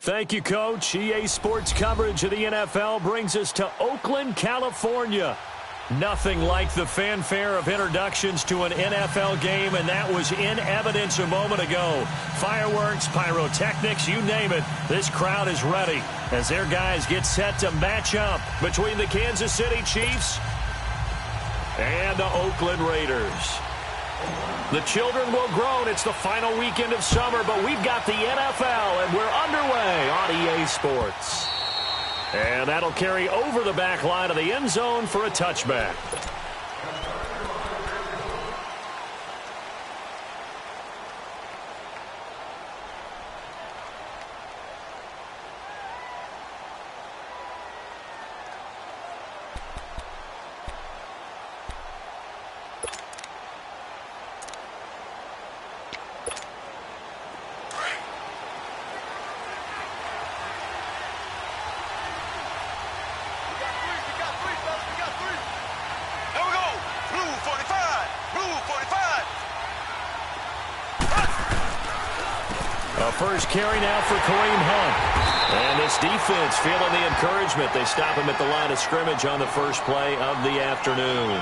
Thank you, Coach. EA Sports coverage of the NFL brings us to Oakland, California. Nothing like the fanfare of introductions to an NFL game, and that was in evidence a moment ago. Fireworks, pyrotechnics, you name it. This crowd is ready as their guys get set to match up between the Kansas City Chiefs and the Oakland Raiders. The children will groan. It's the final weekend of summer, but we've got the NFL, and we're underway on EA Sports. And that'll carry over the back line of the end zone for a touchback. First carry now for Kareem Hunt. And this defense feeling the encouragement. They stop him at the line of scrimmage on the first play of the afternoon.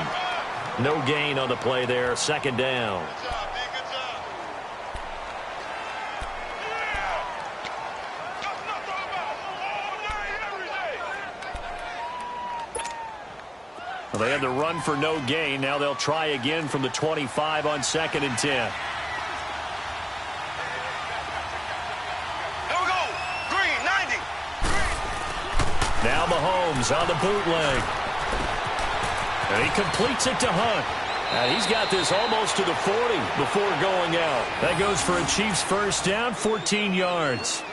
No gain on the play there. Second down. Well, they had to run for no gain. Now they'll try again from the 25 on 2nd and 10. Now Mahomes on the bootleg. And he completes it to Hunt. And he's got this almost to the 40 before going out. That goes for a Chiefs first down, 14 yards.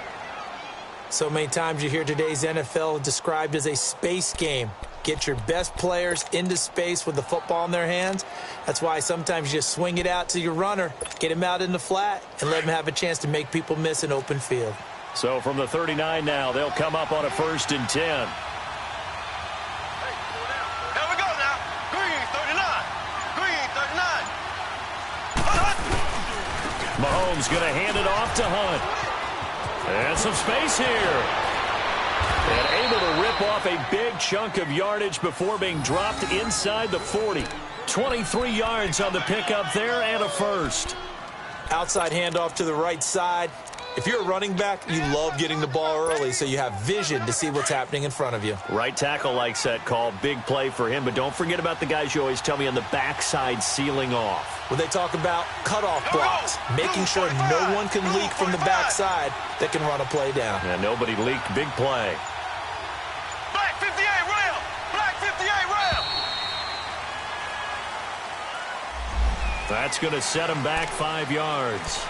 So many times you hear today's NFL described as a space game. Get your best players into space with the football in their hands. That's why sometimes you just swing it out to your runner, get him out in the flat, and let him have a chance to make people miss an open field. So from the 39 now, they'll come up on a 1st and 10. Here we go now. Green 39. Green 39. Mahomes going to hand it off to Hunt. And some space here. And able to rip off a big chunk of yardage before being dropped inside the 40. 23 yards on the pickup there and a first. Outside handoff to the right side. If you're a running back, you love getting the ball early so you have vision to see what's happening in front of you. Right tackle likes that call. Big play for him. But don't forget about the guys you always tell me on the backside sealing off. When they talk about cutoff blocks, making sure no one can leak from the backside that can run a play down. Yeah, nobody leaked. Big play. Black 58 rail. Black 58 rail. That's going to set him back 5 yards.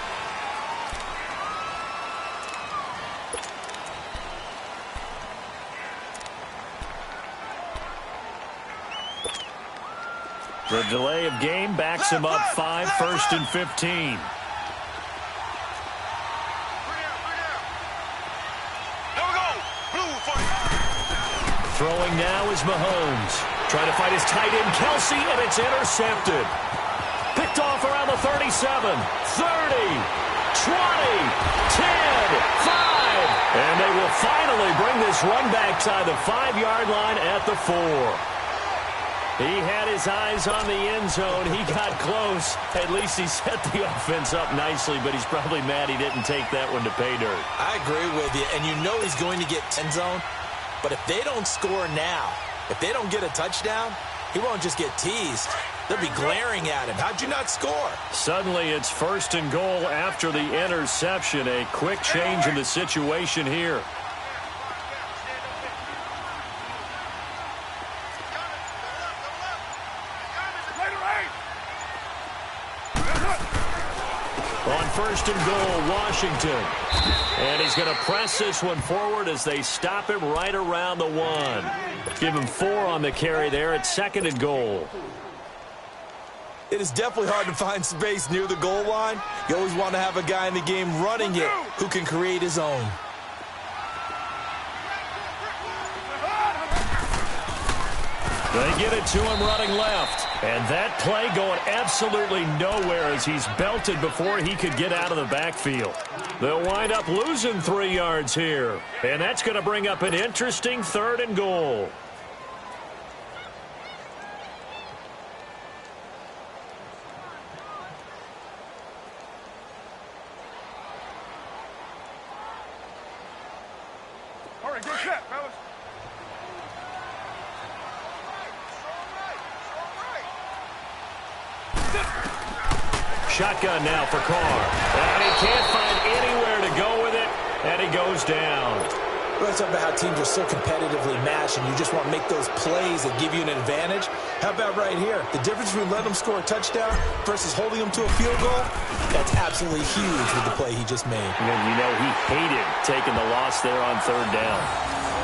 The delay of game backs him up 5, 1st and 15. Throwing now is Mahomes. Trying to find his tight end, Kelsey, and it's intercepted. Picked off around the 37, 30, 20, 10, 5. And they will finally bring this run back to the 5-yard line at the 4. He had his eyes on the end zone. He got close. At least he set the offense up nicely, but he's probably mad he didn't take that one to pay dirt. I agree with you, and you know he's going to get end zone. But if they don't score now, if they don't get a touchdown, he won't just get teased. They'll be glaring at him. How'd you not score? Suddenly it's 1st and goal after the interception. A quick change in the situation here. On 1st and goal, Washington. And he's going to press this one forward as they stop him right around the 1. Give him 4 on the carry there at 2nd and goal. It is definitely hard to find space near the goal line. You always want to have a guy in the game running it who can create his own. They get it to him running left. And that play going absolutely nowhere as he's belted before he could get out of the backfield. They'll wind up losing 3 yards here. And that's going to bring up an interesting 3rd and goal. All right, get set, fellas. Shotgun now for Carr. And he can't find anywhere to go with it, and he goes down. Well, let's talk about how teams are so competitively matched, and you just want to make those plays that give you an advantage. How about right here? The difference between letting them score a touchdown versus holding them to a field goal, that's absolutely huge with the play he just made. And you know he hated taking the loss there on 3rd down.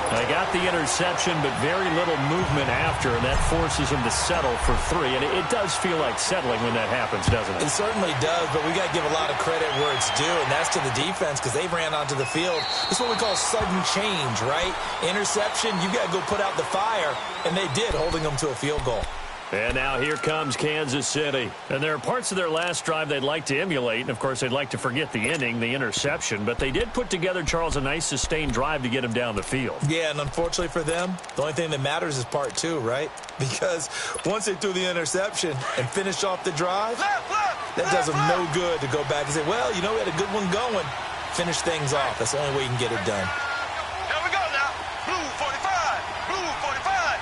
They got the interception, but very little movement after, and that forces him to settle for 3. And it does feel like settling when that happens, doesn't it? It certainly does, but we got to give a lot of credit where it's due, and that's to the defense because they ran onto the field. It's what we call sudden change, right? Interception, you got to go put out the fire, and they did, holding them to a field goal. And now here comes Kansas City. And there are parts of their last drive they'd like to emulate. And, of course, they'd like to forget the ending, the interception. But they did put together, Charles, a nice sustained drive to get him down the field. Yeah, and unfortunately for them, the only thing that matters is part 2, right? Because once they threw the interception and finished off the drive, that does them no good to go back and say, well, you know, we had a good one going. Finish things off. That's the only way you can get it done. Here we go now. Blue 45. Blue 45.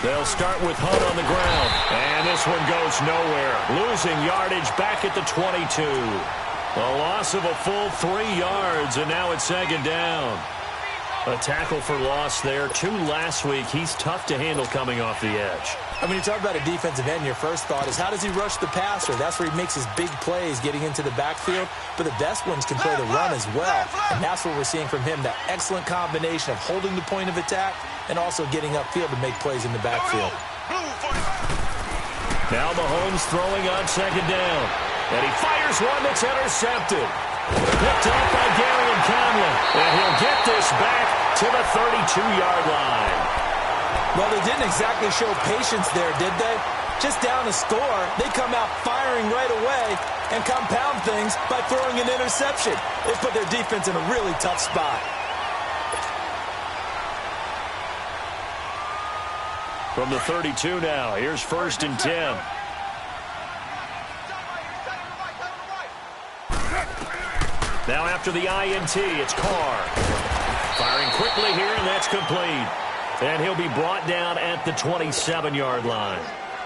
They'll start with Hunt on the ground. And this one goes nowhere. Losing yardage back at the 22. A loss of a full 3 yards, and now it's 2nd down. A tackle for loss there. 2 last week. He's tough to handle coming off the edge. I mean, you talk about a defensive end, your first thought is how does he rush the passer? That's where he makes his big plays getting into the backfield. But the best ones can play the run as well. And that's what we're seeing from him, that excellent combination of holding the point of attack and also getting upfield to make plays in the backfield. Now Mahomes throwing on 2nd down. And he fires one that's intercepted. Picked off by Gary and Conley. And he'll get this back to the 32-yard line. Well, they didn't exactly show patience there, did they? Just down a score, they come out firing right away and compound things by throwing an interception. They put their defense in a really tough spot. From the 32 now, here's 1st and 10. Now after the INT, it's Carr. Firing quickly here, and that's complete. And he'll be brought down at the 27-yard line.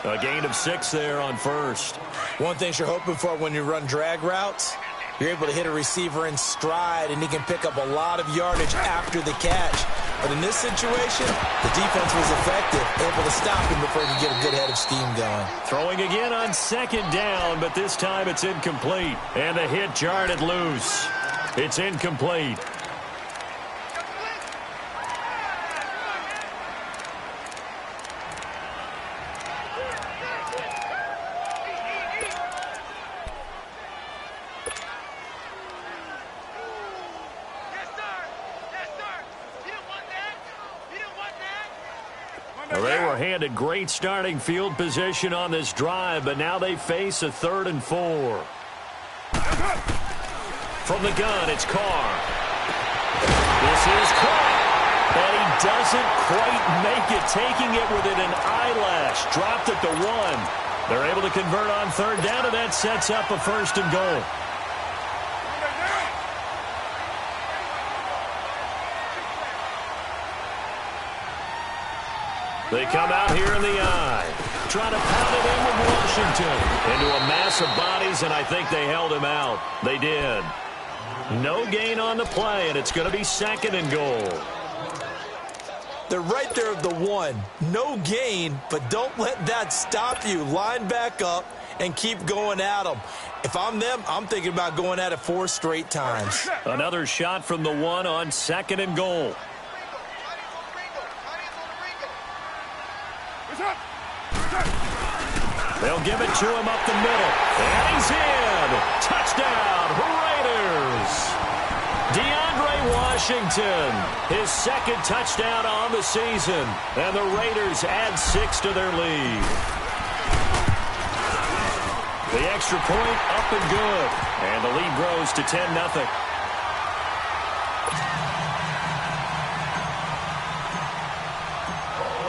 A gain of 6 there on 1st. One thing you're hoping for when you run drag routes, you're able to hit a receiver in stride, and he can pick up a lot of yardage after the catch. But in this situation, the defense was effective, able to stop him before he could get a good head of steam going. Throwing again on 2nd down, but this time it's incomplete. And the hit jarred it loose. It's incomplete. Well, they were handed great starting field position on this drive, but now they face a 3rd and 4. From the gun, it's Carr. This is Carr. And he doesn't quite make it, taking it within an eyelash. Dropped at the 1. They're able to convert on 3rd down, and that sets up a 1st and goal. They come out here in the eye. Trying to pound it in with Washington. Into a mass of bodies, and I think they held him out. They did. No gain on the play, and it's going to be 2nd and goal. They're right there at the 1. No gain, but don't let that stop you. Line back up and keep going at them. If I'm them, I'm thinking about going at it 4 straight times. Another shot from the 1 on 2nd and goal. They'll give it to him up the middle. And he's in. Touchdown, Raiders. DeAndre Washington, his second touchdown on the season. And the Raiders add 6 to their lead. The extra point up and good. And the lead grows to 10-0.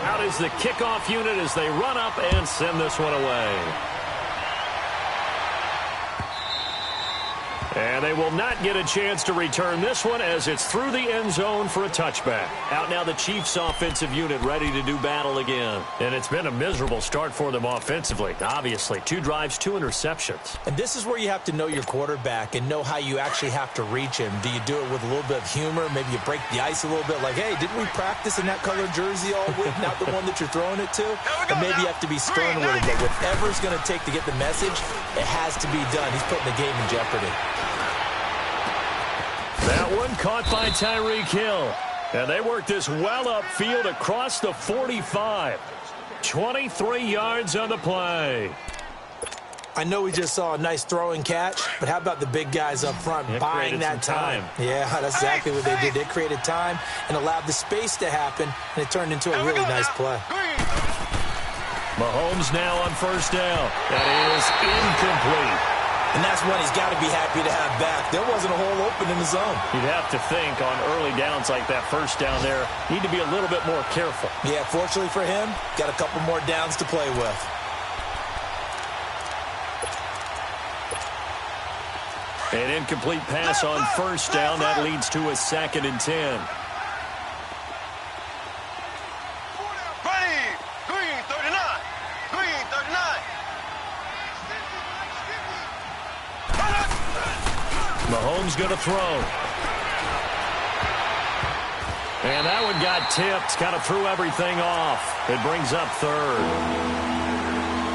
Out is the kickoff unit as they run up and send this one away. And they will not get a chance to return this one as it's through the end zone for a touchback. Out now the Chiefs offensive unit ready to do battle again. And it's been a miserable start for them offensively. Obviously, 2 drives, 2 interceptions. And this is where you have to know your quarterback and know how you actually have to reach him. Do you do it with a little bit of humor? Maybe you break the ice a little bit like, hey, didn't we practice in that colored jersey all week? Not the one that you're throwing it to? And maybe you have to be stern with it. But whatever it's going to take to get the message, it has to be done. He's putting the game in jeopardy. That one caught by Tyreek Hill. And they work this well upfield across the 45. 23 yards on the play. I know we just saw a nice throw and catch, but how about the big guys up front buying that time? Yeah, that's exactly what they did. They created time and allowed the space to happen, and it turned into a really nice play. Mahomes now on first down. That is incomplete. And that's one he's got to be happy to have back. There wasn't a hole open in the zone. You'd have to think on early downs like that first down there, need to be a little bit more careful. Yeah, fortunately for him, got a couple more downs to play with. An incomplete pass on first down. That leads to a 2nd and 10. Green 39. Green 39. Mahomes going to throw. And that one got tipped, kind of threw everything off. It brings up 3rd.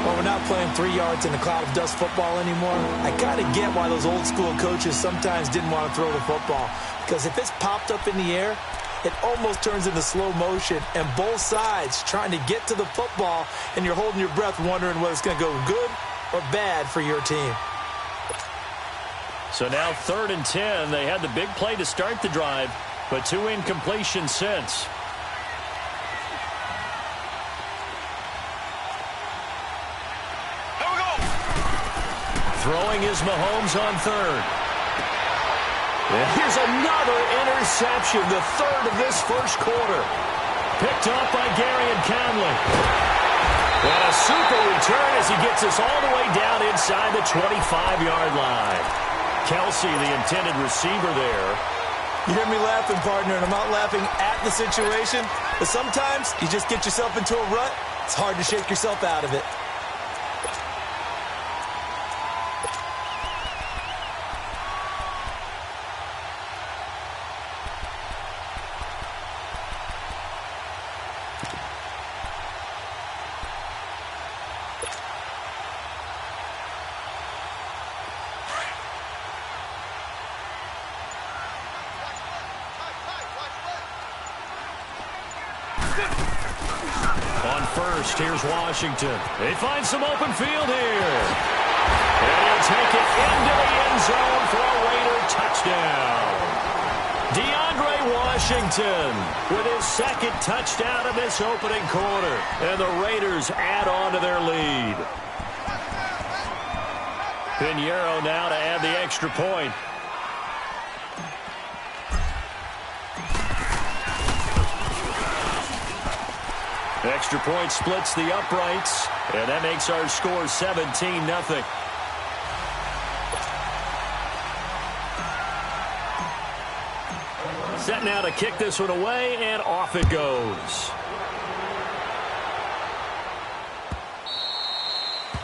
Well, we're not playing 3 yards in a cloud of dust football anymore. I got to get why those old school coaches sometimes didn't want to throw the football. Because if it's popped up in the air, it almost turns into slow motion. And both sides trying to get to the football, and you're holding your breath wondering whether it's going to go good or bad for your team. So now 3rd and 10. They had the big play to start the drive, but 2 incompletions since. Here we go. Throwing is Mahomes on 3rd. And here's another interception, the 3rd of this first quarter. Picked up by Gary and Conley. And a super return as he gets us all the way down inside the 25-yard line. Kelsey, the intended receiver there. You hear me laughing, partner, and I'm not laughing at the situation, but sometimes you just get yourself into a rut. It's hard to shake yourself out of it. On first, here's Washington. They find some open field here. And he'll take it into the end zone for a Raider touchdown. DeAndre Washington with his 2nd touchdown of this opening quarter. And the Raiders add on to their lead. Pinheiro now to add the extra point. Extra point splits the uprights, and that makes our score 17-0. Set now to kick this one away, and off it goes.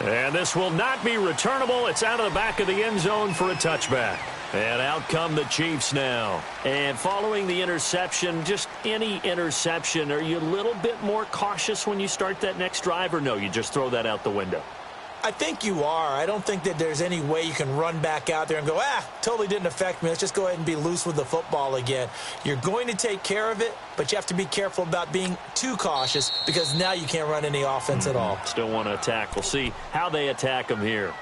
And this will not be returnable. It's out of the back of the end zone for a touchback. And out come the Chiefs now. And following the interception, just any interception, are you a little bit more cautious when you start that next drive, or no, you just throw that out the window? I think you are. I don't think that there's any way you can run back out there and go, totally didn't affect me. Let's just go ahead and be loose with the football again. You're going to take care of it, but you have to be careful about being too cautious because now you can't run any offense at all. Still want to attack. We'll see how they attack them here.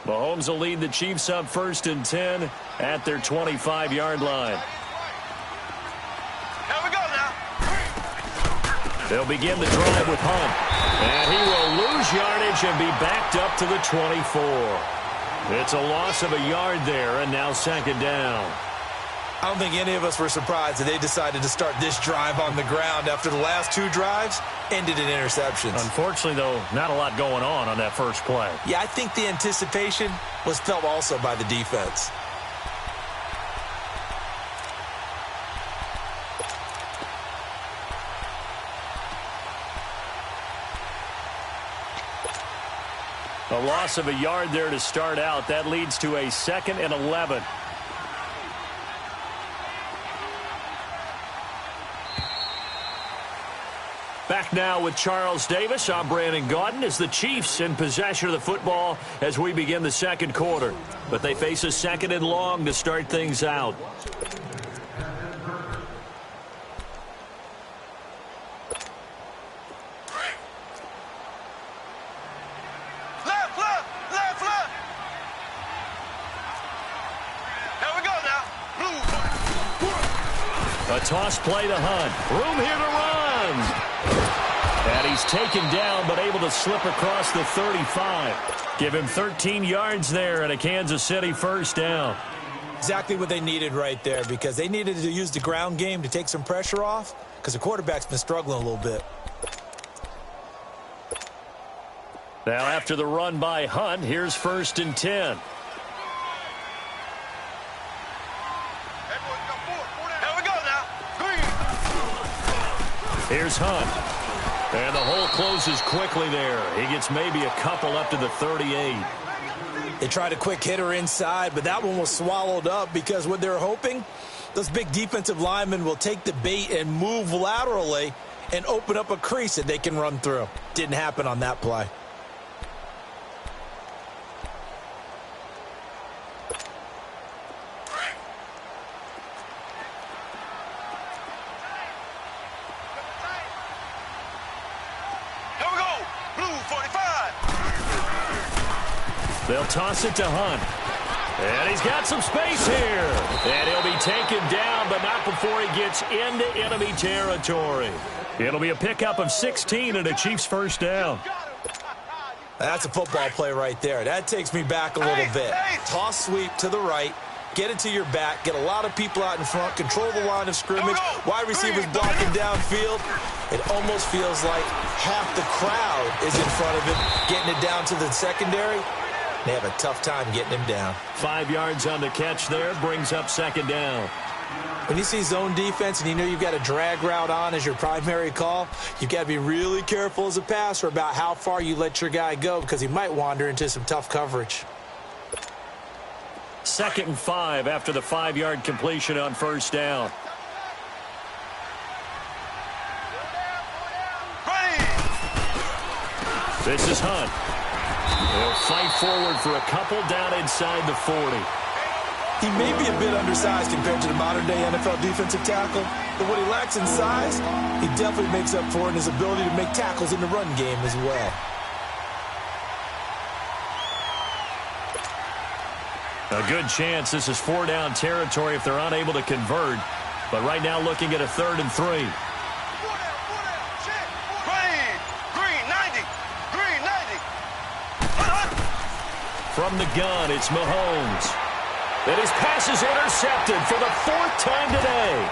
Mahomes will lead the Chiefs up 1st and 10 at their 25-yard line. Here we go now. They'll begin the drive with Hunt. And he will lose yardage and be backed up to the 24. It's a loss of a yard there, and now 2nd down. I don't think any of us were surprised that they decided to start this drive on the ground after the last 2 drives ended in interceptions. Unfortunately, though, not a lot going on that first play. Yeah, I think the anticipation was felt also by the defense. A loss of a yard there to start out. That leads to a 2nd and 11. Back now with Charles Davis. I'm Brandon Gaudin as the Chiefs in possession of the football as we begin the 2nd quarter. But they face a 2nd and long to start things out. A toss play to Hunt. Room here to run. And he's taken down, but able to slip across the 35. Give him 13 yards there and a Kansas City 1st down. Exactly what they needed right there, because they needed to use the ground game to take some pressure off, because the quarterback's been struggling a little bit. Now after the run by Hunt, here's 1st and 10. Here's Hunt. And the hole closes quickly there. He gets maybe a couple up to the 38. They tried a quick hitter inside, but that one was swallowed up because what they're hoping, those big defensive linemen will take the bait and move laterally and open up a crease that they can run through. Didn't happen on that play. They'll toss it to Hunt. And he's got some space here. And he'll be taken down, but not before he gets into enemy territory. It'll be a pickup of 16 and a Chiefs 1st down. That's a football play right there. That takes me back a little bit. Toss sweep to the right. Get it to your back. Get a lot of people out in front. Control the line of scrimmage. Wide receivers blocking downfield. It almost feels like half the crowd is in front of him, getting it down to the secondary. They have a tough time getting him down. 5 yards on the catch there. Brings up 2nd down. When you see zone defense and you know you've got a drag route on as your primary call, you've got to be really careful as a passer about how far you let your guy go, because he might wander into some tough coverage. 2nd and 5 after the 5-yard completion on 1st down. This is Hunt. He'll fight forward for a couple down inside the 40. He may be a bit undersized compared to the modern-day NFL defensive tackle, but what he lacks in size, he definitely makes up for in his ability to make tackles in the run game as well. A good chance this is 4-down territory if they're unable to convert. But right now looking at a 3rd and 3. From the gun, it's Mahomes. And his pass is intercepted for the 4th time today.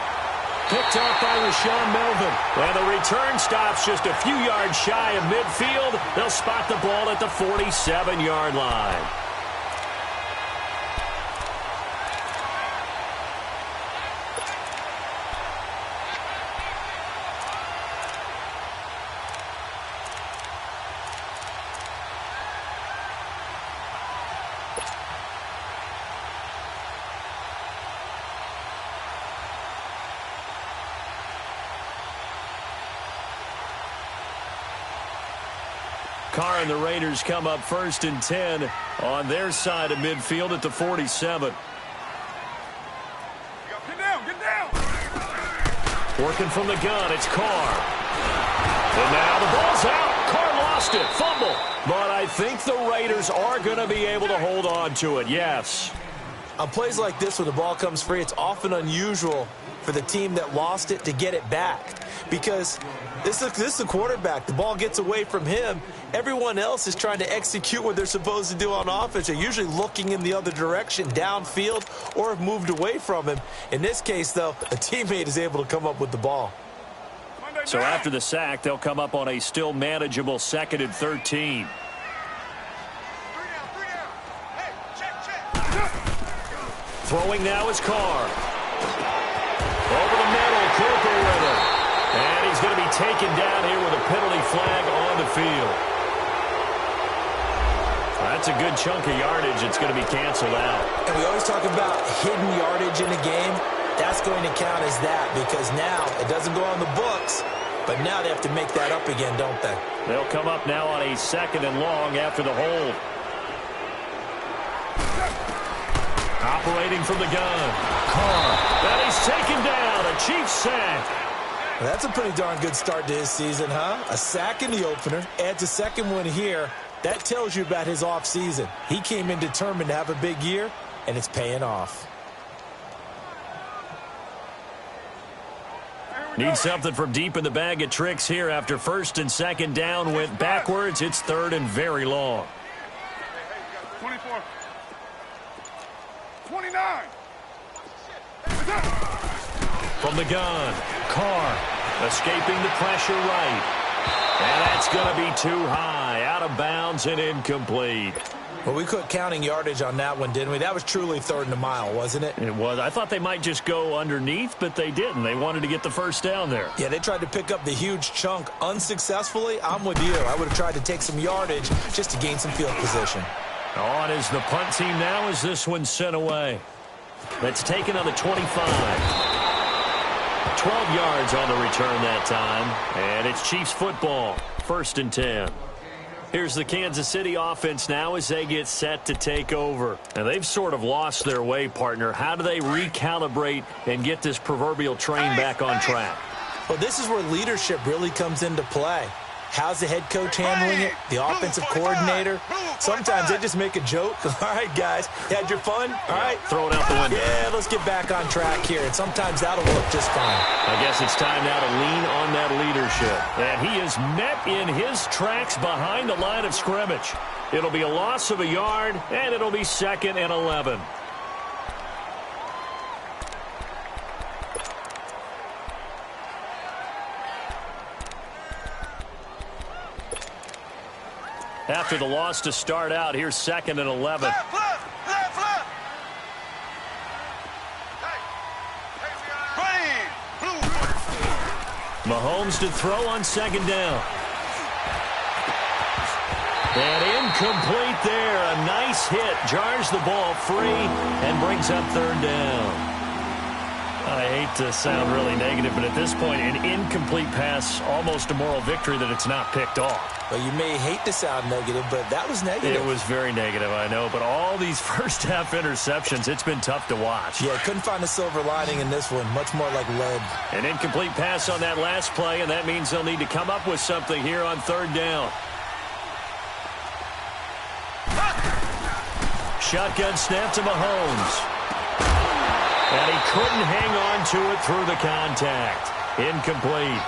Picked up by Rashawn Melvin. And the return stops just a few yards shy of midfield. They'll spot the ball at the 47-yard line. Carr and the Raiders come up 1st and 10 on their side of midfield at the 47. Get down, get down. Working from the gun, it's Carr. And now the ball's out. Carr lost it. Fumble. But I think the Raiders are going to be able to hold on to it, yes. On plays like this when the ball comes free, it's often unusual for the team that lost it to get it back. Because this is the quarterback. The ball gets away from him. Everyone else is trying to execute what they're supposed to do on offense. They're usually looking in the other direction, downfield, or have moved away from him. In this case, though, a teammate is able to come up with the ball. So after the sack, they'll come up on a still manageable 2nd and 13. Throwing now is Carr. Over the middle, Cooper with it. And he's going to be taken down here with a penalty flag on the field. That's a good chunk of yardage. It's going to be canceled out. And we always talk about hidden yardage in a game. That's going to count as that because now it doesn't go on the books, but now they have to make that up again, don't they? They'll come up now on a 2nd and long after the hold. Operating from the gun. Carr. And he's taken down. A Chiefs sack. Well, that's a pretty darn good start to his season, huh? A sack in the opener. Adds a second one here. That tells you about his offseason. He came in determined to have a big year, and it's paying off. Need something from deep in the bag of tricks here after 1st and 2nd down went backwards. It's 3rd and very long. 24. 29. From the gun, Carr escaping the pressure right. And that's going to be too high, out of bounds and incomplete. Well, we quit counting yardage on that one, didn't we? That was truly 3rd and a mile, wasn't it? It was. I thought they might just go underneath, but they didn't. They wanted to get the 1st down there. Yeah, they tried to pick up the huge chunk unsuccessfully. I'm with you. I would have tried to take some yardage just to gain some field position. On is the punt team now as this one's sent away. That's taken on the 25. 12 yards on the return that time. And it's Chiefs football. 1st and 10. Here's the Kansas City offense now as they get set to take over. And they've sort of lost their way, partner. How do they recalibrate and get this proverbial train back on track? Well, this is where leadership really comes into play. How's the head coach handling it? The offensive coordinator? Sometimes they just make a joke. All right, guys, you had your fun? All right. Throw it out the window. Yeah, let's get back on track here. And sometimes that'll work just fine. I guess it's time now to lean on that leadership. And he is met in his tracks behind the line of scrimmage. It'll be a loss of a yard, and it'll be 2nd and 11. After the loss to start out, here's 2nd and 11. Left. Mahomes to throw on 2nd down. And incomplete there. A nice hit. Jars the ball free and brings up 3rd down. I hate to sound really negative, but at this point, an incomplete pass, almost a moral victory that it's not picked off. Well, you may hate to sound negative, but that was negative. It was very negative, I know. But all these first-half interceptions, it's been tough to watch. Yeah, couldn't find a silver lining in this one. Much more like lead. An incomplete pass on that last play, and that means they'll need to come up with something here on 3rd down. Shotgun snap to Mahomes. And he couldn't hang on to it through the contact. Incomplete.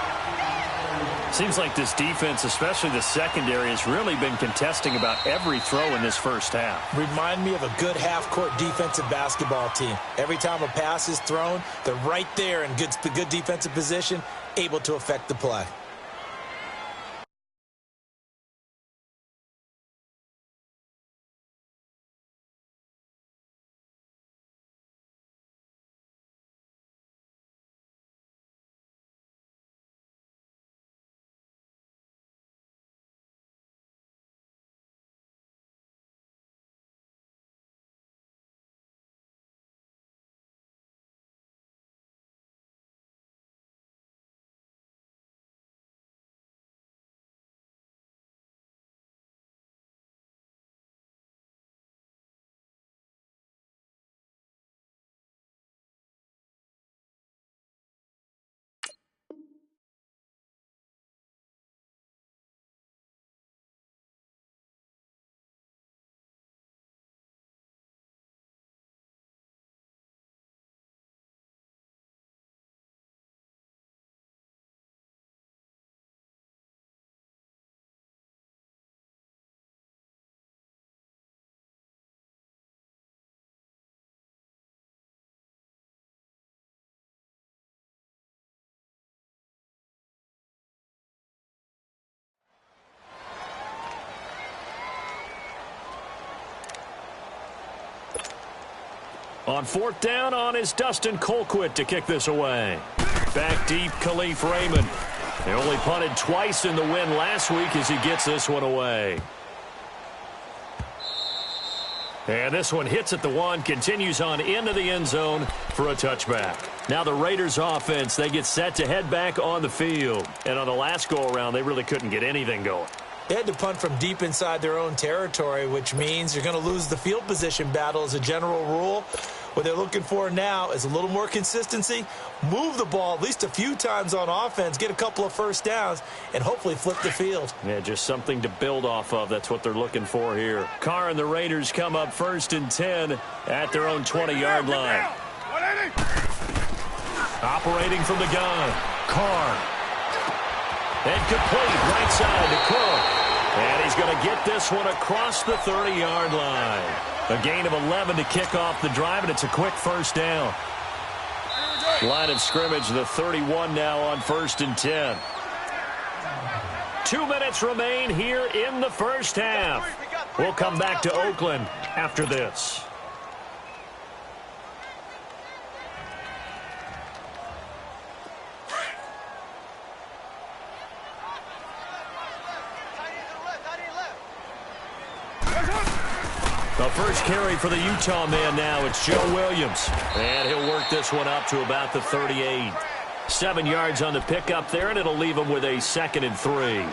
Seems like this defense, especially the secondary, has really been contesting about every throw in this first half. Remind me of a good half-court defensive basketball team. Every time a pass is thrown, they're right there in good defensive position, able to affect the play. On fourth down is Dustin Colquitt to kick this away. Back deep, Khalif Raymond. They only punted twice in the win last week as he gets this one away. And this one hits at the 1, continues on into the end zone for a touchback. Now the Raiders offense, they get set to head back on the field. And on the last go-around, they really couldn't get anything going. They had to punt from deep inside their own territory, which means you're going to lose the field position battle as a general rule. What they're looking for now is a little more consistency, move the ball at least a few times on offense, get a couple of first downs, and hopefully flip the field. Yeah, just something to build off of. That's what they're looking for here. Carr and the Raiders come up 1st and 10 at their own 20-yard line. Operating from the gun, Carr. And complete right side to Cook. And he's going to get this one across the 30-yard line. A gain of 11 to kick off the drive, and it's a quick first down. Line of scrimmage, the 31 now on 1st and 10. 2 minutes remain here in the first half. We'll come back to Oakland after this. The first carry for the Utah man now, it's Joe Williams. And he'll work this one up to about the 38. 7 yards on the pickup there, and it'll leave him with a 2nd and 3.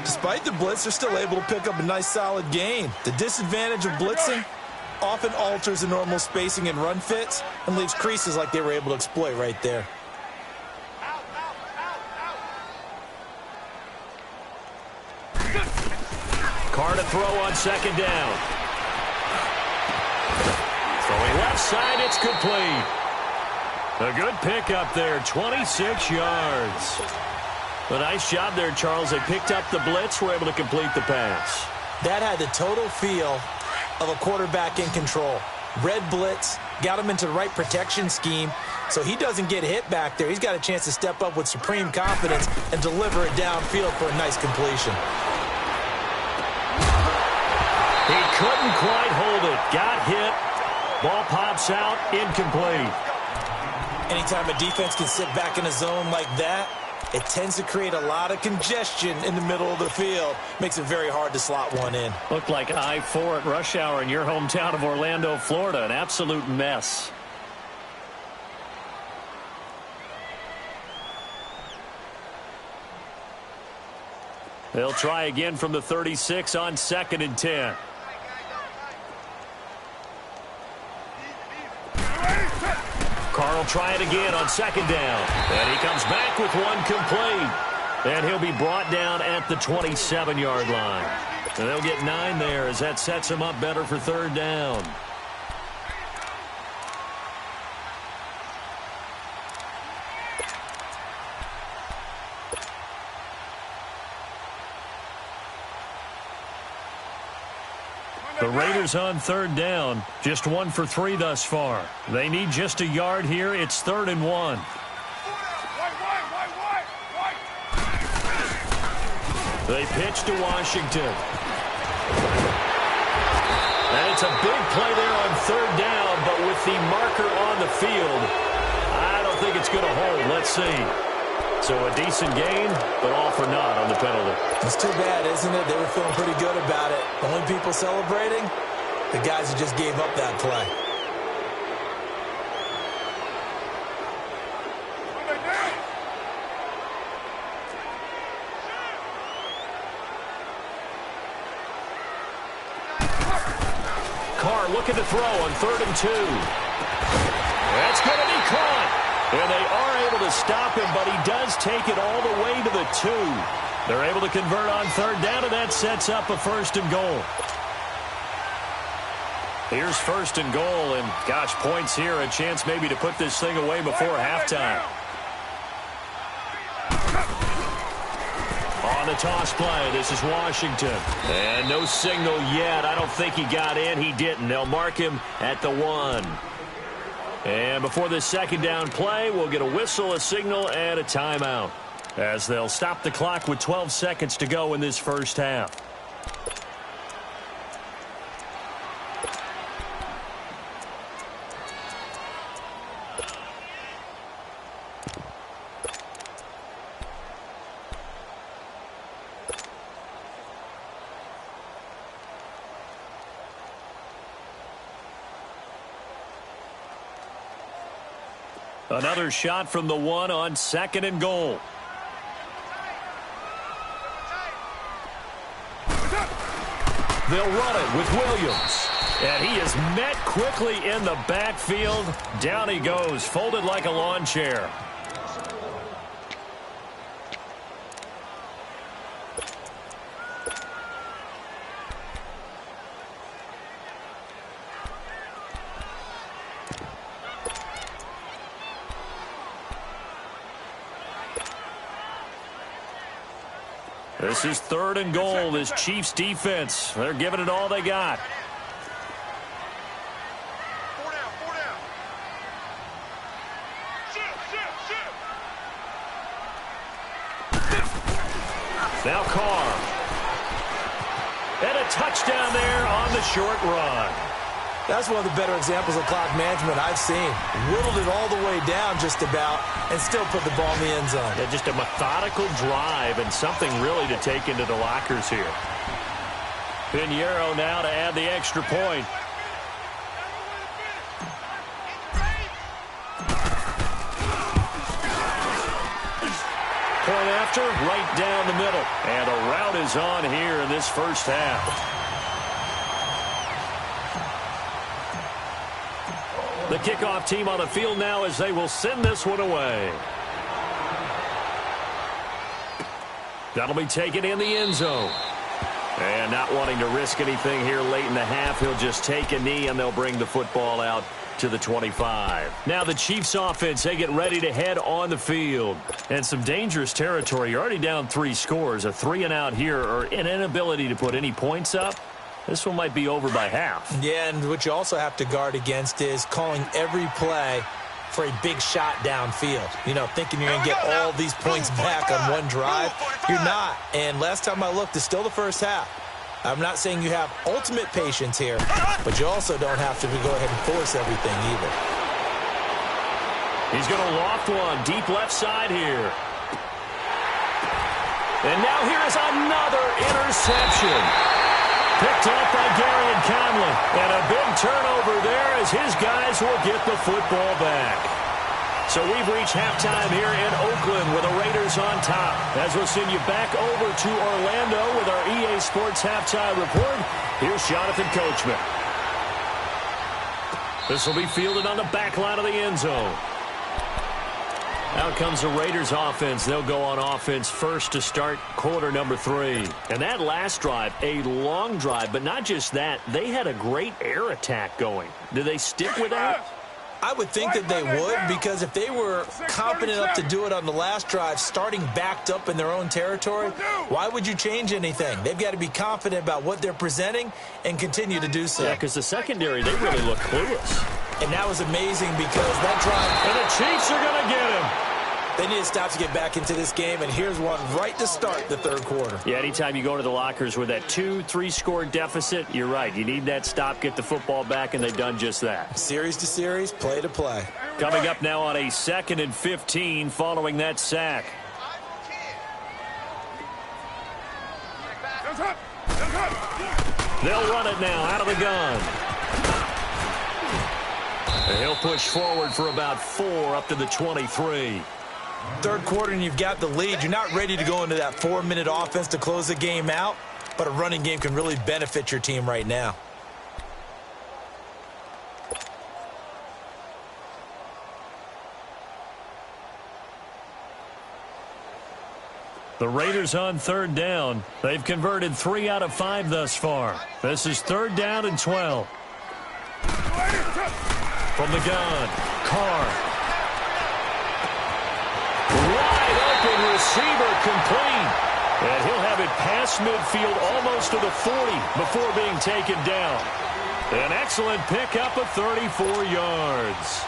Despite the blitz, they're still able to pick up a nice solid gain. The disadvantage of blitzing often alters the normal spacing and run fits and leaves creases like they were able to exploit right there. Carr to throw on 2nd down. Throwing left side, it's complete. A good pickup there, 26 yards. A nice job there, Charles. They picked up the blitz, were able to complete the pass. That had the total feel of a quarterback in control. Red blitz, got him into the right protection scheme, so he doesn't get hit back there. He's got a chance to step up with supreme confidence and deliver it downfield for a nice completion. He couldn't quite hold it. Got hit. Ball pops out, incomplete. Anytime a defense can sit back in a zone like that, it tends to create a lot of congestion in the middle of the field. Makes it very hard to slot one in. Looked like I-4 at rush hour in your hometown of Orlando, Florida. An absolute mess. They'll try again from the 36 on 2nd and 10. Carr will try it again on 2nd down. And he comes back with one complete. And he'll be brought down at the 27-yard line. And they'll get 9 there as that sets him up better for 3rd down. The Raiders on 3rd down, just 1 for 3 thus far. They need just a yard here. It's 3rd and 1. They pitch to Washington. And it's a big play there on 3rd down, but with the marker on the field, I don't think it's going to hold. Let's see. So a decent gain, but all for naught on the penalty. It's too bad, isn't it? They were feeling pretty good about it. The only people celebrating, the guys who just gave up that play. Carr looking to throw on 3rd and 2. That's going to be caught. And they are able to stop him, but he does take it all the way to the 2. They're able to convert on 3rd down, and that sets up a 1st and goal. Here's 1st and goal, and gosh, points here, a chance maybe to put this thing away before halftime. On the toss play, this is Washington. And no signal yet. I don't think he got in. He didn't. They'll mark him at the 1. And before this 2nd down play, we'll get a whistle, a signal, and a timeout, as they'll stop the clock with 12 seconds to go in this first half. Another shot from the one on 2nd and goal. They'll run it with Williams. And he is met quickly in the backfield. Down he goes, folded like a lawn chair. This is 3rd and goal, this Chiefs defense. They're giving it all they got. Four down. Shoot. Now Carr. And a touchdown there on the short run. That's one of the better examples of clock management I've seen. Whittled it all the way down just about and still put the ball in the end zone. Yeah, just a methodical drive and something really to take into the lockers here. Pinheiro now to add the extra point. Point after, right down the middle. And a rout is on here in this first half. The kickoff team on the field now as they will send this one away. That'll be taken in the end zone. And not wanting to risk anything here late in the half, he'll just take a knee and they'll bring the football out to the 25. Now the Chiefs offense, they get ready to head on the field. And some dangerous territory. You're already down 3 scores. A 3 and out here or an inability to put any points up. This one might be over by half. Yeah, and what you also have to guard against is calling every play for a big shot downfield. You know, thinking you're going to get all these points back on one drive. You're not. And last time I looked, it's still the first half. I'm not saying you have ultimate patience here, but you also don't have to go ahead and force everything either. He's going to loft one deep left side here. And now here is another interception. Picked up by Gary and Conley. And a big turnover there as his guys will get the football back. So we've reached halftime here in Oakland with the Raiders on top. As we'll send you back over to Orlando with our EA Sports Halftime Report, here's Jonathan Coachman. This will be fielded on the back line of the end zone. Out comes the Raiders offense. They'll go on offense first to start quarter number 3. And that last drive, a long drive, but not just that. They had a great air attack going. Do they stick with that? I would think that they would, because if they were confident enough to do it on the last drive, starting backed up in their own territory, why would you change anything? They've got to be confident about what they're presenting and continue to do so. Yeah, because the secondary, they really look clueless. And that was amazing because that drive... And the Chiefs are going to get him. They need to stop to get back into this game, and here's one right to start the third quarter. Yeah, anytime you go to the lockers with that 2-3 score deficit, you're right. You need that stop, get the football back, and they've done just that. Series to series, play to play. Coming up now on a 2nd and 15 following that sack. They'll run it now out of the gun. And he'll push forward for about 4 up to the 23. Third quarter and you've got the lead. You're not ready to go into that 4-minute offense to close the game out, but a running game can really benefit your team right now. The Raiders on 3rd down. They've converted 3 out of 5 thus far. This is 3rd down and 12. From the gun, Carr. Wide open receiver complete. And he'll have it past midfield almost to the 40 before being taken down. An excellent pickup of 34 yards.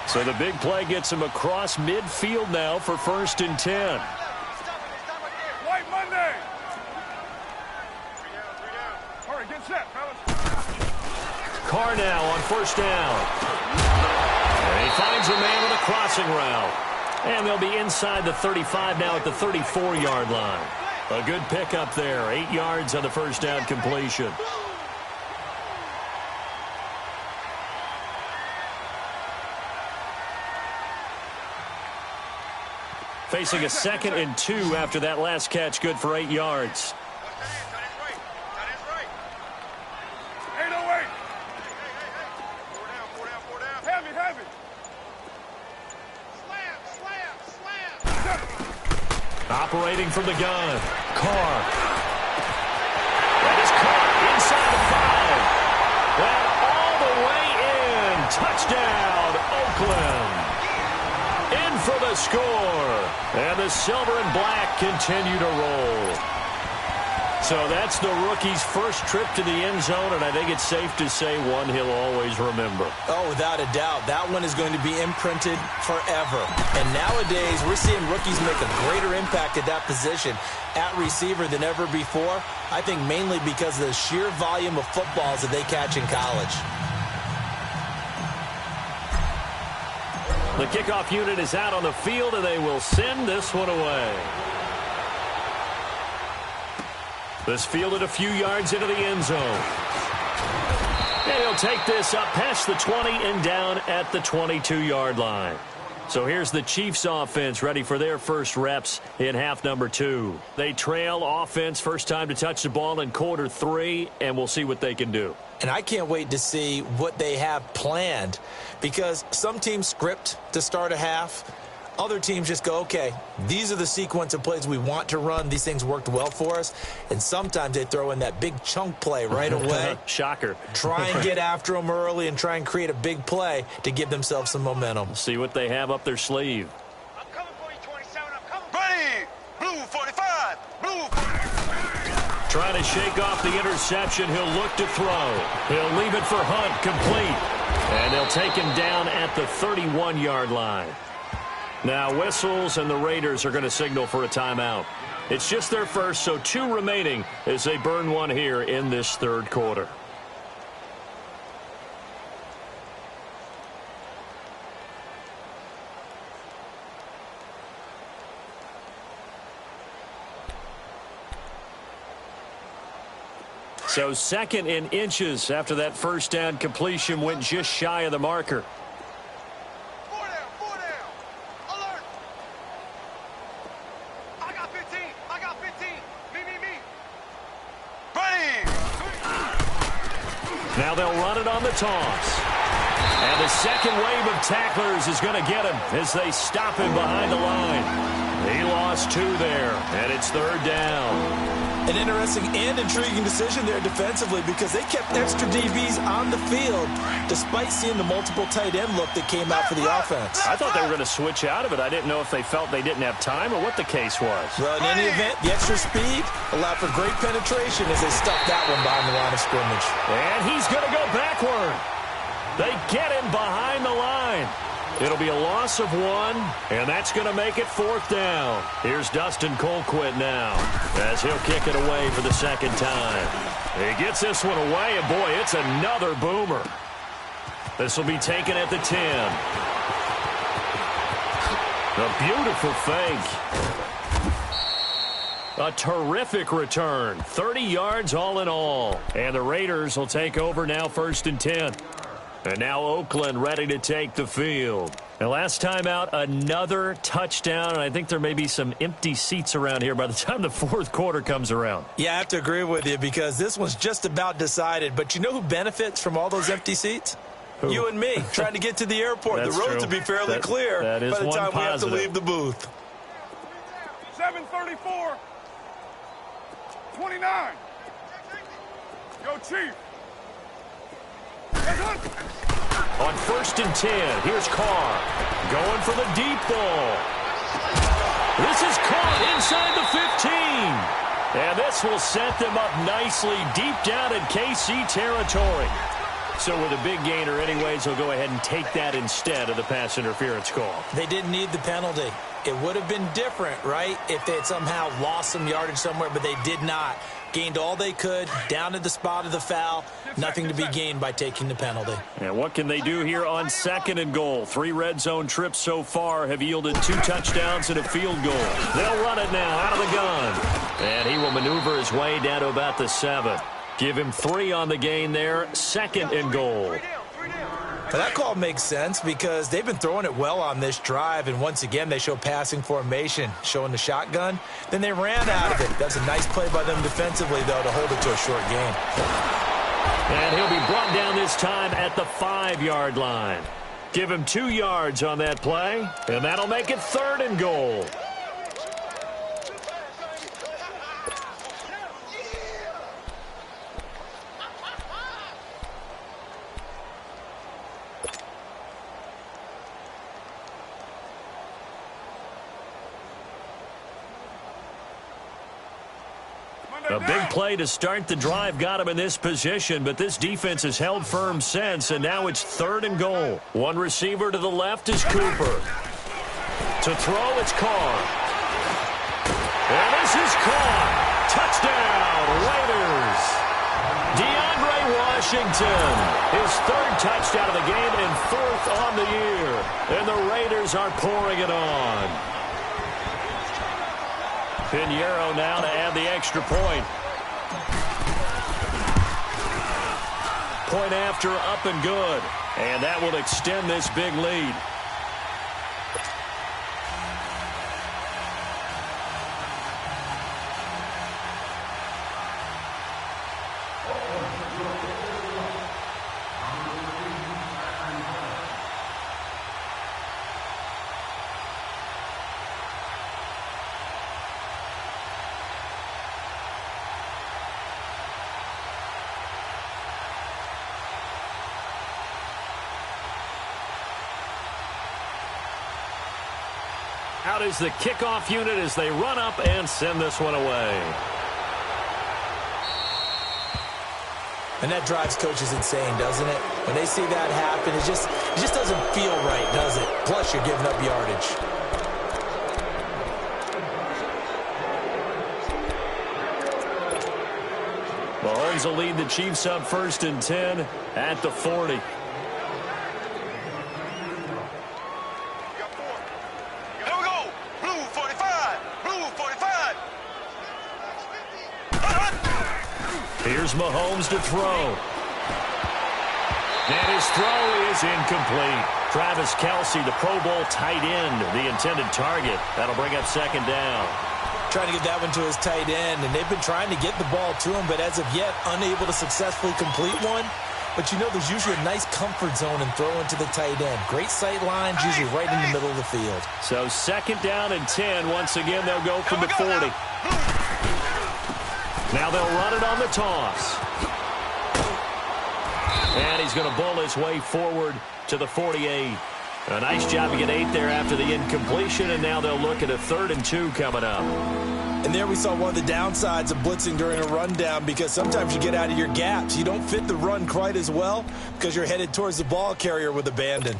So the big play gets him across midfield now for 1st and 10. White Monday. 3 down. All right, get set, fellas. Carr now on 1st down. And he finds a man with a crossing route. And they'll be inside the 35 now at the 34-yard line. A good pickup there. 8 yards on the 1st down completion. facing a 2nd and 2 after that last catch, good for 8 yards. Operating from the gun, Carr. That is caught inside the 5. And all the way in. Touchdown, Oakland. In for the score. And the silver and black continue to roll. So that's the rookie's first trip to the end zone, and I think it's safe to say one he'll always remember. Oh, without a doubt. That one is going to be imprinted forever. And nowadays, we're seeing rookies make a greater impact at that position at receiver than ever before. I think mainly because of the sheer volume of footballs that they catch in college. The kickoff unit is out on the field, and they will send this one away. This fielded a few yards into the end zone. And he'll take this up past the 20 and down at the 22-yard line. So here's the Chiefs offense ready for their first reps in half number 2. They trail offense first time to touch the ball in quarter 3, and we'll see what they can do. And I can't wait to see what they have planned, because some teams script to start a half. Other teams just go, okay, these are the sequence of plays we want to run. These things worked well for us. And sometimes they throw in that big chunk play right away. Shocker. Try and get after them early and try and create a big play to give themselves some momentum. See what they have up their sleeve. I'm coming for you, 27. I'm coming. Ready. Blue 45. Blue 45. Trying to shake off the interception. He'll look to throw. He'll leave it for Hunt, complete. And they'll take him down at the 31-yard line. Now whistles, and the Raiders are going to signal for a timeout. It's just their first, so 2 remaining as they burn one here in this third quarter. So 2nd and inches after that first down completion went just shy of the marker. Now they'll run it on the toss. And the second wave of tacklers is going to get him as they stop him behind the line. He lost 2 there, and it's 3rd down. An interesting and intriguing decision there defensively, because they kept extra DBs on the field despite seeing the multiple tight end look that came out for the offense. I thought they were going to switch out of it. I didn't know if they felt they didn't have time or what the case was. Well, in any event, the extra speed allowed for great penetration as they stuffed that one behind the line of scrimmage. And he's going to go backward. They get him behind the line. It'll be a loss of 1, and that's going to make it 4th down. Here's Dustin Colquitt now as he'll kick it away for the 2nd time. He gets this one away, and boy, it's another boomer. This will be taken at the 10. A beautiful fake. A terrific return. 30 yards all in all. And the Raiders will take over now 1st and 10. And now Oakland ready to take the field. And last time out, another touchdown. And I think there may be some empty seats around here by the time the 4th quarter comes around. Yeah, I have to agree with you, because this one's just about decided. But you know who benefits from all those empty seats? Who? You and me, trying to get to the airport. The roads will be fairly clear by the time we have to leave the booth. 734. 29. Go Chief. On 1st and 10, here's Carr. Going for the deep ball. This is caught inside the 15. And this will set them up nicely deep down in KC territory. So with a big gainer anyways, he'll go ahead and take that instead of the pass interference call. They didn't need the penalty. It would have been different, right, if they had somehow lost some yardage somewhere, but they did not. Gained all they could, down to the spot of the foul. Nothing to be gained by taking the penalty. And what can they do here on 2nd and goal? 3 red zone trips so far have yielded 2 touchdowns and a field goal. They'll run it now out of the gun. And he will maneuver his way down to about the 7. Give him 3 on the gain there. 2nd and goal. Well, that call makes sense because they've been throwing it well on this drive, and once again they show passing formation, showing the shotgun. Then they ran out of it. That's a nice play by them defensively, though, to hold it to a short game. And he'll be brought down this time at the 5-yard line. Give him 2 yards on that play, and that'll make it 3rd and goal. A big play to start the drive got him in this position, but this defense has held firm since, and now it's 3rd and goal. One receiver to the left is Cooper. To throw, it's Carr. And this is caught. Touchdown, Raiders. DeAndre Washington, his 3rd touchdown of the game and 4th on the year. And the Raiders are pouring it on. Pinheiro now to add the extra point. Point after, up and good. And that will extend this big lead. Out is the kickoff unit as they run up and send this one away. And that drives coaches insane, doesn't it? When they see that happen, it just doesn't feel right, does it? Plus, you're giving up yardage. Mahomes will lead the Chiefs up 1st and 10 at the 40. Here's Mahomes to throw. And his throw is incomplete. Travis Kelce, the Pro Bowl tight end, the intended target. That'll bring up 2nd down. Trying to get that one to his tight end, and they've been trying to get the ball to him, but as of yet, unable to successfully complete one. But you know there's usually a nice comfort zone in throwing to the tight end. Great sight lines, usually right in the middle of the field. So 2nd down and 10. Once again, they'll go from the 40. Now they'll run it on the toss. And he's going to bull his way forward to the 48. A nice job to get 8 there after the incompletion, and now they'll look at a 3rd and 2 coming up. And there we saw one of the downsides of blitzing during a rundown, because sometimes you get out of your gaps. You don't fit the run quite as well because you're headed towards the ball carrier with abandon.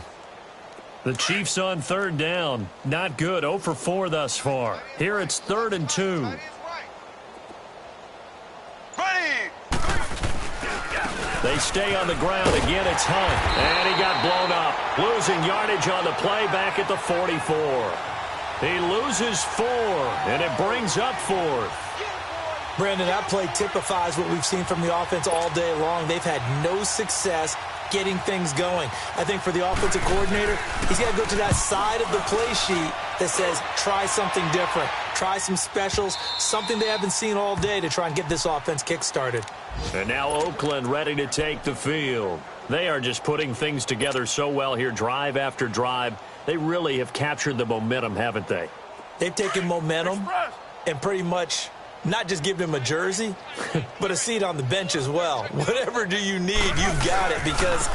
The Chiefs on 3rd down. Not good. 0 for 4 thus far. Here it's 3rd and 2. They stay on the ground. Again, it's Hunt. And he got blown up. Losing yardage on the play back at the 44. He loses 4, and it brings up 4th. Brandon, that play typifies what we've seen from the offense all day long. They've had no success getting things going. I think for the offensive coordinator, he's got to go to that side of the play sheet that says, try something different. Try some specials, something they haven't seen all day to try and get this offense kick-started. And now Oakland ready to take the field. They are just putting things together so well here, drive after drive. They really have captured the momentum, haven't they? They've taken momentum and pretty much not just given him a jersey, but a seat on the bench as well. Whatever do you need, you've got it, because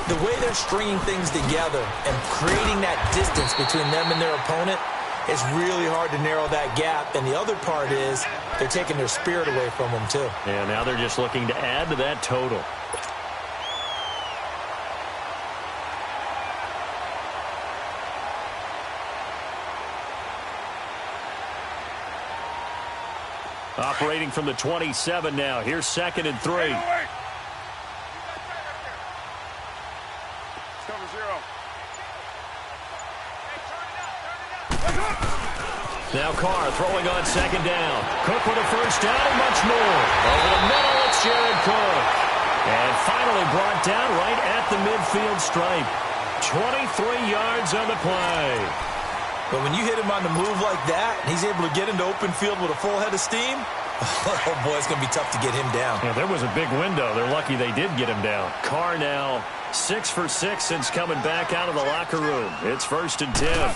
the way they're stringing things together and creating that distance between them and their opponent, it's really hard to narrow that gap. And the other part is they're taking their spirit away from them, too. And now they're just looking to add to that total. Operating from the 27 now. Here's 2nd and 3. Now Carr throwing on 2nd down. Cook with a 1st down and much more. Over the middle, it's Jared Cook. And finally brought down right at the midfield stripe. 23 yards on the play. But when you hit him on the move like that, and he's able to get into open field with a full head of steam, oh, boy, it's going to be tough to get him down. Yeah, there was a big window. They're lucky they did get him down. Carr now 6 for 6 since coming back out of the locker room. It's 1st and 10.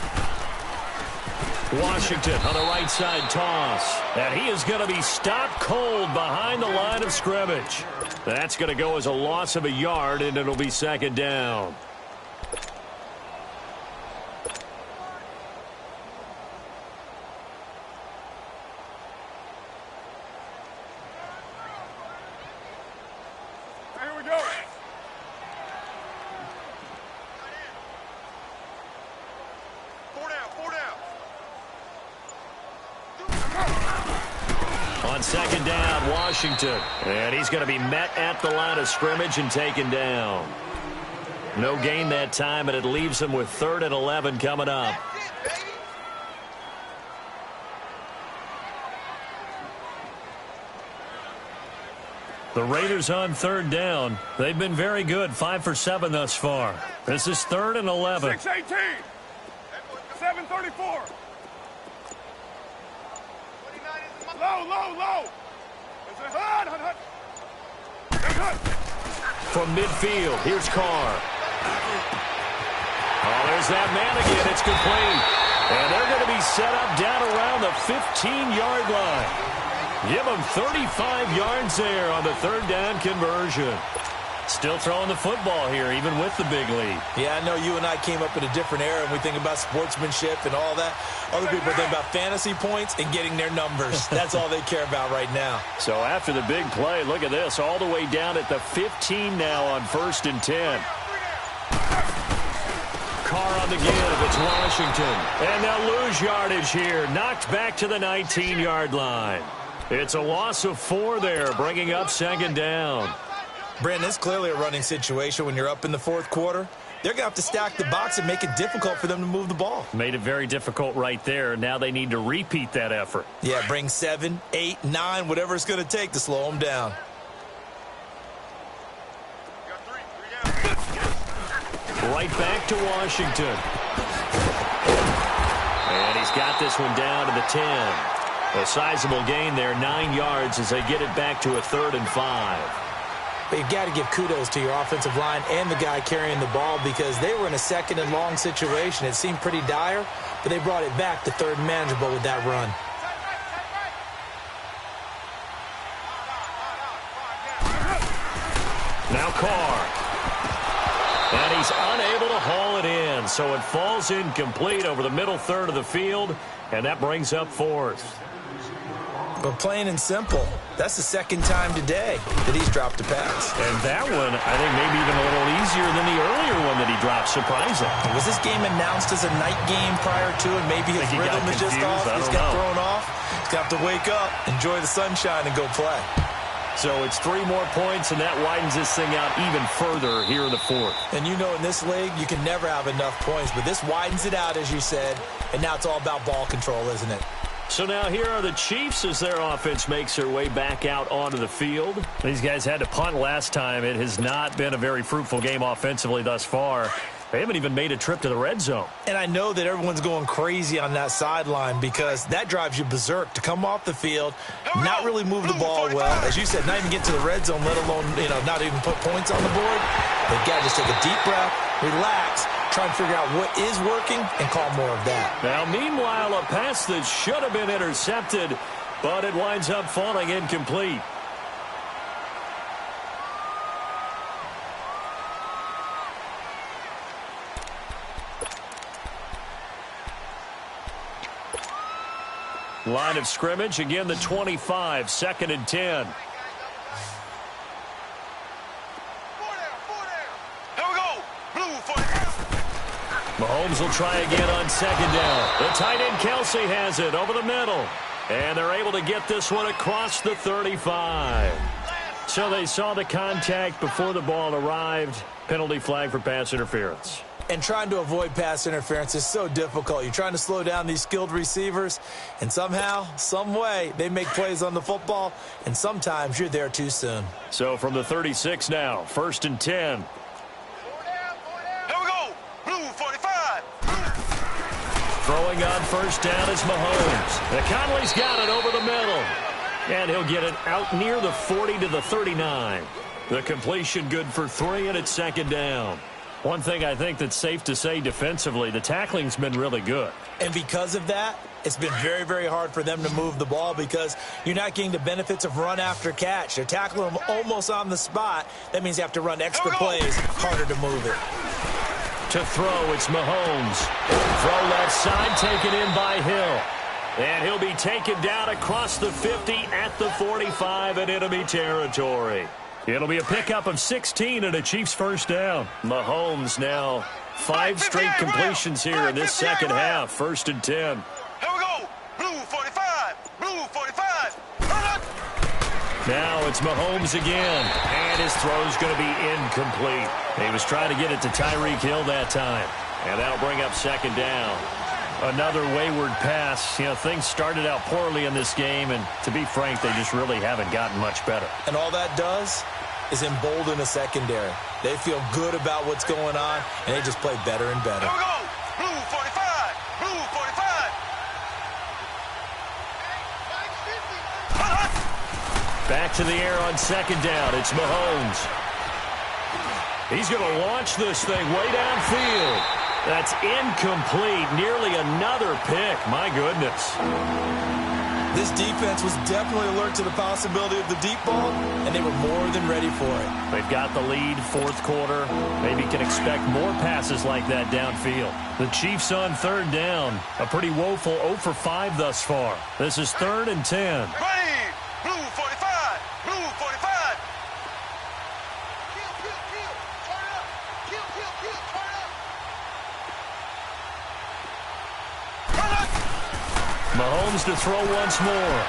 Washington on the right side toss. And he is going to be stopped cold behind the line of scrimmage. That's going to go as a loss of a yard, and it'll be 2nd down. Here we go. Four down. On 2nd down, Washington. And he's going to be met at the line of scrimmage and taken down. No gain that time, and it leaves him with 3rd and 11 coming up. The Raiders on 3rd down. They've been very good, 5 for 7 thus far. This is 3rd and 11. 6-18. 7-34. Low. From midfield, here's Carr. Oh, there's that man again. It's complete. And they're going to be set up down around the 15-yard line. Give them 35 yards there on the 3rd down conversion. Still throwing the football here, even with the big lead. Yeah, I know you and I came up in a different era, and we think about sportsmanship and all that. Other people think about fantasy points and getting their numbers. That's all they care about right now. So after the big play, look at this, all the way down at the 15 now on 1st and 10. Carr on the give. It's Washington. And they'll lose yardage here. Knocked back to the 19-yard line. It's a loss of 4 there, bringing up 2nd down. Brandon, it's clearly a running situation when you're up in the 4th quarter. They're going to have to stack the box and make it difficult for them to move the ball. Made it very difficult right there. Now they need to repeat that effort. Yeah, bring 7, 8, 9, whatever it's going to take to slow them down. Right back to Washington. And he's got this one down to the 10. A sizable gain there, 9 yards as they get it back to a 3rd and 5. But you've got to give kudos to your offensive line and the guy carrying the ball because they were in a 2nd and long situation. It seemed pretty dire, but they brought it back to 3rd and manageable with that run. Now Carr. And he's unable to haul it in, so it falls incomplete over the middle 3rd of the field, and that brings up 4th. But plain and simple, that's the 2nd time today that he's dropped a pass. And that one, I think, maybe even a little easier than the earlier one that he dropped. Surprising. Was this game announced as a night game prior to, and maybe his rhythm is just off? He's got thrown off. He's got to wake up, enjoy the sunshine, and go play. So it's 3 more points, and that widens this thing out even further here in the 4th. And you know in this league, you can never have enough points, but this widens it out, as you said, and now it's all about ball control, isn't it? So now here are the Chiefs as their offense makes their way back out onto the field. These guys had to punt last time. It has not been a very fruitful game offensively thus far. They haven't even made a trip to the red zone. And I know that everyone's going crazy on that sideline because that drives you berserk to come off the field, not really move the ball well. As you said, not even get to the red zone, let alone, not even put points on the board. They've got to just take a deep breath, relax, try and figure out what is working and call more of that. Now, meanwhile, a pass that should have been intercepted, but it winds up falling incomplete. Line of scrimmage, again the 25, 2nd and 10. Mahomes will try again on 2nd down. The tight end Kelsey has it over the middle. And they're able to get this one across the 35. So they saw the contact before the ball arrived. Penalty flag for pass interference. And trying to avoid pass interference is so difficult. You're trying to slow down these skilled receivers, and somehow, some way, they make plays on the football, and sometimes you're there too soon. So from the 36 now, 1st and 10. Throwing on first down is Mahomes. The Conley's got it over the middle. And he'll get it out near the 40 to the 39. The completion good for 3, and it's second down. One thing I think that's safe to say defensively, the tackling's been really good. And because of that, it's been very, very hard for them to move the ball because you're not getting the benefits of run after catch. They're tackling them almost on the spot. That means you have to run extra plays, harder to move it. To throw, it's Mahomes. Throw left side, taken in by Hill. And he'll be taken down across the 50 at the 45 in enemy territory. It'll be a pickup of 16 and a Chiefs first down. Mahomes now 5 straight completions here in this second half. First and 10. Here we go. Blue 45. Blue 45. Now it's Mahomes again. And his throw's going to be incomplete. He was trying to get it to Tyreek Hill that time. And that'll bring up second down. Another wayward pass. You know, things started out poorly in this game, and to be frank, they just really haven't gotten much better. And all that does is embolden a secondary. They feel good about what's going on, and they just play better and better. Here we go. Blue 45. Blue 45. Back to the air on second down. It's Mahomes. He's going to launch this thing way downfield. That's incomplete. Nearly another pick. My goodness. This defense was definitely alert to the possibility of the deep ball, and they were more than ready for it. They've got the lead, fourth quarter. Maybe can expect more passes like that downfield. The Chiefs on third down. A pretty woeful 0 for 5 thus far. This is 3rd and 10. Ready. Blue 45. Blue 45. Mahomes to throw once more.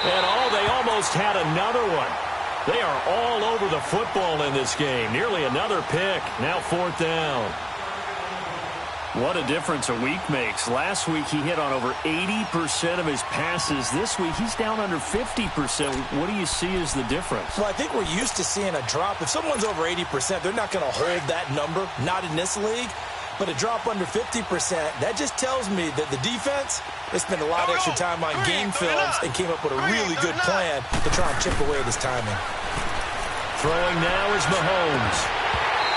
And they almost had another one. They are all over the football in this game. Nearly another pick. Now 4th down. What a difference a week makes. Last week he hit on over 80% of his passes. This week he's down under 50%. What do you see as the difference? Well, I think we're used to seeing a drop. If someone's over 80%, they're not going to hold that number. Not in this league. But a drop under 50%, that just tells me that the defense, they spent a lot of extra time on game films and came up with a really good plan to try and chip away at his timing. Throwing now is Mahomes.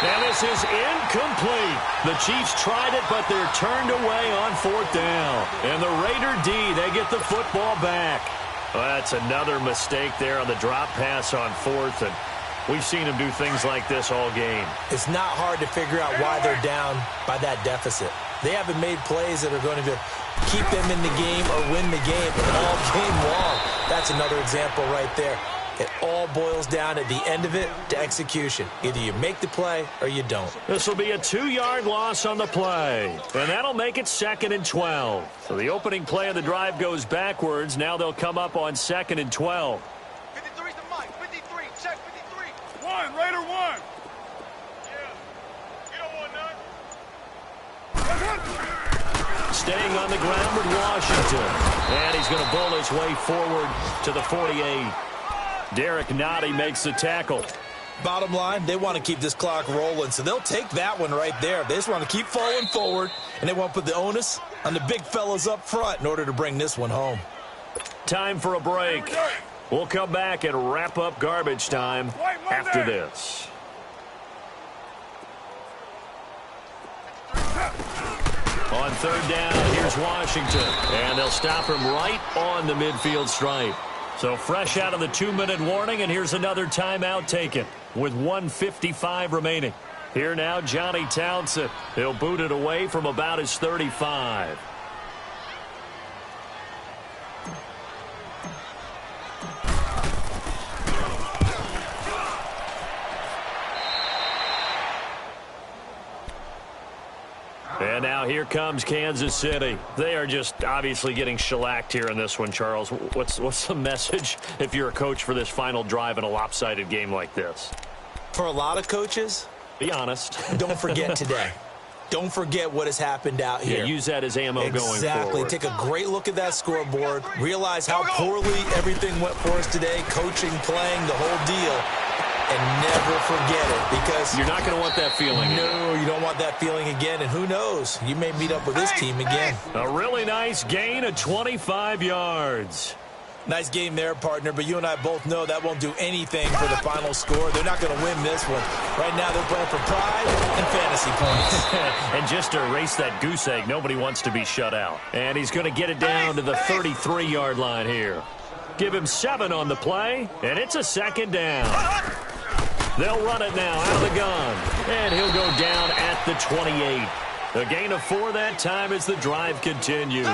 And this is incomplete. The Chiefs tried it, but they're turned away on 4th down. And the Raider D, they get the football back. Well, that's another mistake there on the drop pass on 4th. And we've seen him do things like this all game. It's not hard to figure out why they're down by that deficit. They haven't made plays that are going to keep them in the game or win the game all game long. That's another example right there. It all boils down at the end of it to execution. Either you make the play or you don't. This will be a 2-yard loss on the play. And that'll make it 2nd and 12. So the opening play of the drive goes backwards. Now they'll come up on 2nd and 12. 53's the mic. 53. Check 53. Raider 1. Yeah. You don't want none. Staying on the ground with Washington. And he's going to bull his way forward to the 48. Kracknutty makes the tackle. Bottom line, they want to keep this clock rolling, so they'll take that one right there. They just want to keep falling forward, and they want to put the onus on the big fellas up front in order to bring this one home. Time for a break. We'll come back and wrap up garbage time after this. On 3rd down, here's Washington. And they'll stop him right on the midfield stripe. So fresh out of the 2-minute warning, and here's another timeout taken with 1:55 remaining. Here now, Johnny Townsend. He'll boot it away from about his 35. And now here comes Kansas City. They are just obviously getting shellacked here in this one, Charles. What's the message if you're a coach for this final drive in a lopsided game like this? For a lot of coaches, be honest. Don't forget today. Don't forget what has happened out here. Yeah, use that as ammo going forward. Exactly. Take a great look at that scoreboard. Realize how poorly everything went for us today. Coaching, playing, the whole deal. and never forget it, because you're not going to want that feeling again. No, you don't want that feeling again, and who knows, you may meet up with this team again. A really nice gain of 25 yards. Nice game there, partner, but you and I both know that won't do anything for the final score. They're not going to win this one. Right now, they're playing for pride and fantasy points. And just to erase that goose egg, nobody wants to be shut out. And he's going to get it down to the 33-yard line here. Give him 7 on the play, and it's a second down. They'll run it now out of the gun, and he'll go down at the 28. A gain of 4 that time as the drive continues.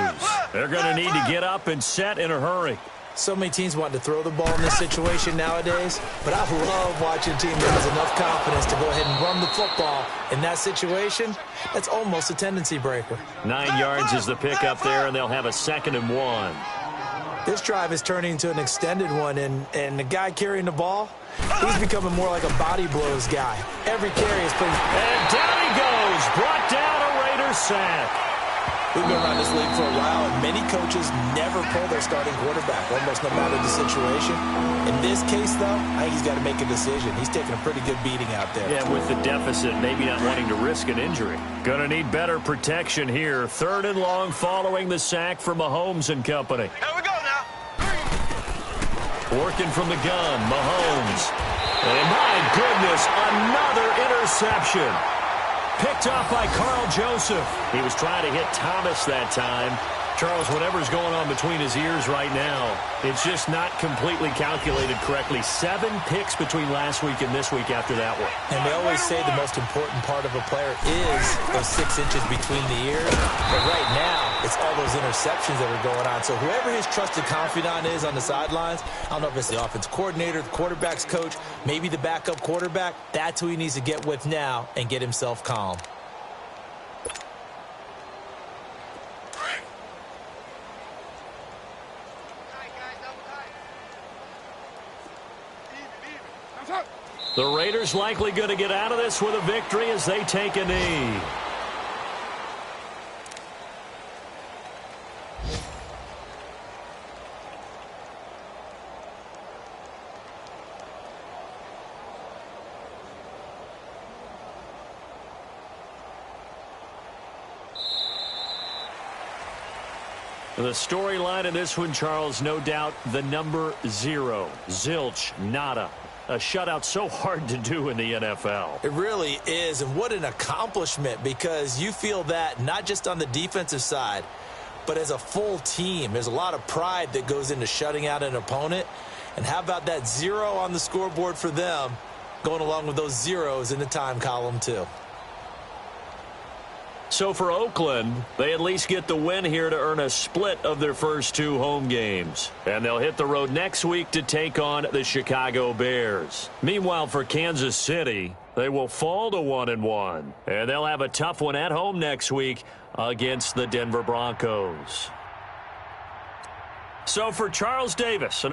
They're going to need to get up and set in a hurry. So many teams want to throw the ball in this situation nowadays, but I love watching a team that has enough confidence to go ahead and run the football. In that situation, that's almost a tendency breaker. 9 yards is the pickup there, and they'll have a 2nd and 1. This drive is turning into an extended one, and the guy carrying the ball, he's becoming more like a body blows guy. Every carry is putting... And down he goes, brought down a Raiders sack. We've been around this league for a while, and many coaches never pull their starting quarterback, almost no matter the situation. In this case, though, I think he's got to make a decision. He's taking a pretty good beating out there. Yeah, with the deficit, maybe not wanting to risk an injury. Gonna need better protection here. 3rd and long following the sack from Mahomes and company. Here we go now. Working from the gun, Mahomes. And my goodness, another interception. Picked off by Carl Joseph. He was trying to hit Thomas that time. Charles, whatever's going on between his ears right now, it's just not completely calculated correctly. 7 picks between last week and this week after that one. And they always say the most important part of a player is those 6 inches between the ears. But right now, it's all those interceptions that are going on. So whoever his trusted confidant is on the sidelines, I don't know if it's the offense coordinator, the quarterback's coach, maybe the backup quarterback, that's who he needs to get with now and get himself calm. The Raiders likely going to get out of this with a victory as they take a knee. The storyline in this one, Charles, no doubt the number 0. Zilch, nada. A shutout so hard to do in the NFL. It really is, and what an accomplishment, because you feel that not just on the defensive side, but as a full team. There's a lot of pride that goes into shutting out an opponent, and how about that 0 on the scoreboard for them, going along with those zeros in the time column too. So for Oakland, they at least get the win here to earn a split of their first 2 home games. And they'll hit the road next week to take on the Chicago Bears. Meanwhile, for Kansas City, they will fall to 1-1. And they'll have a tough one at home next week against the Denver Broncos. So for Charles Davis...